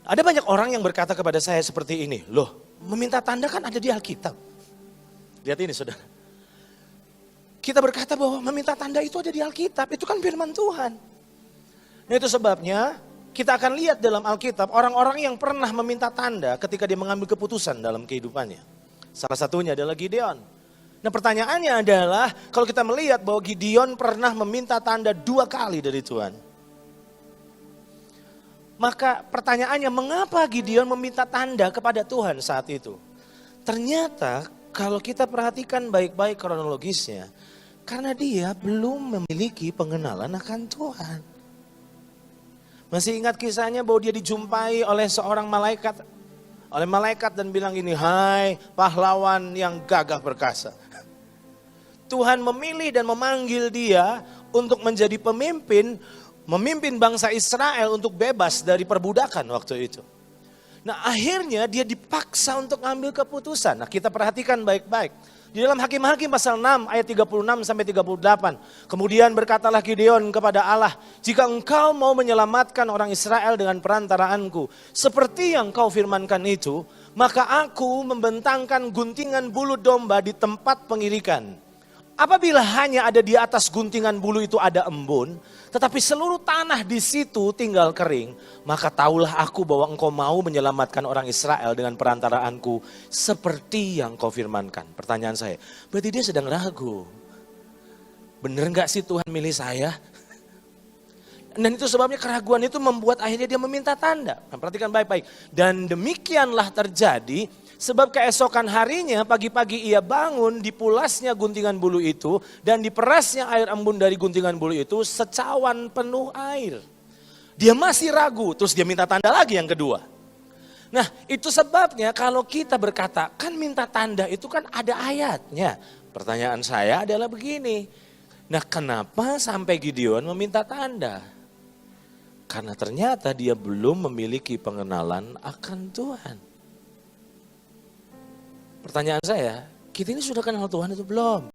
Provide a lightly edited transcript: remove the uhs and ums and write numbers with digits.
Ada banyak orang yang berkata kepada saya seperti ini, loh meminta tanda kan ada di Alkitab. Lihat ini saudara. Kita berkata bahwa meminta tanda itu ada di Alkitab, itu kan firman Tuhan. Nah itu sebabnya kita akan lihat dalam Alkitab orang-orang yang pernah meminta tanda ketika dia mengambil keputusan dalam kehidupannya. Salah satunya adalah Gideon. Nah pertanyaannya adalah kalau kita melihat bahwa Gideon pernah meminta tanda 2 kali dari Tuhan. Maka pertanyaannya mengapa Gideon meminta tanda kepada Tuhan saat itu? Ternyata kalau kita perhatikan baik-baik kronologisnya, karena dia belum memiliki pengenalan akan Tuhan. Masih ingat kisahnya bahwa dia dijumpai oleh seorang malaikat, dan bilang ini, hai pahlawan yang gagah perkasa. Tuhan memilih dan memanggil dia untuk menjadi pemimpin, memimpin bangsa Israel untuk bebas dari perbudakan waktu itu. Nah akhirnya dia dipaksa untuk ambil keputusan. Nah kita perhatikan baik-baik. Di dalam Hakim-Hakim pasal 6 ayat 36 sampai 38. Kemudian berkatalah Gideon kepada Allah, jika engkau mau menyelamatkan orang Israel dengan perantaraanku, seperti yang kau firmankan itu, maka aku membentangkan guntingan bulu domba di tempat pengirikan. Apabila hanya ada di atas guntingan bulu itu ada embun, tetapi seluruh tanah di situ tinggal kering, maka taulah aku bahwa engkau mau menyelamatkan orang Israel dengan perantaraanku seperti yang kau firmankan. Pertanyaan saya, berarti dia sedang ragu. Bener gak sih Tuhan milih saya? Dan itu sebabnya keraguan itu membuat akhirnya dia meminta tanda. Nah, perhatikan baik-baik. Dan demikianlah terjadi. Sebab keesokan harinya pagi-pagi ia bangun, dipulasnya guntingan bulu itu dan diperasnya air embun dari guntingan bulu itu secawan penuh air. Dia masih ragu, terus dia minta tanda lagi yang kedua. Nah itu sebabnya kalau kita berkata kan minta tanda itu kan ada ayatnya. Pertanyaan saya adalah begini, nah kenapa sampai Gideon meminta tanda? Karena ternyata dia belum memiliki pengenalan akan Tuhan. Pertanyaan saya, kita ini sudah kenal Tuhan itu belum?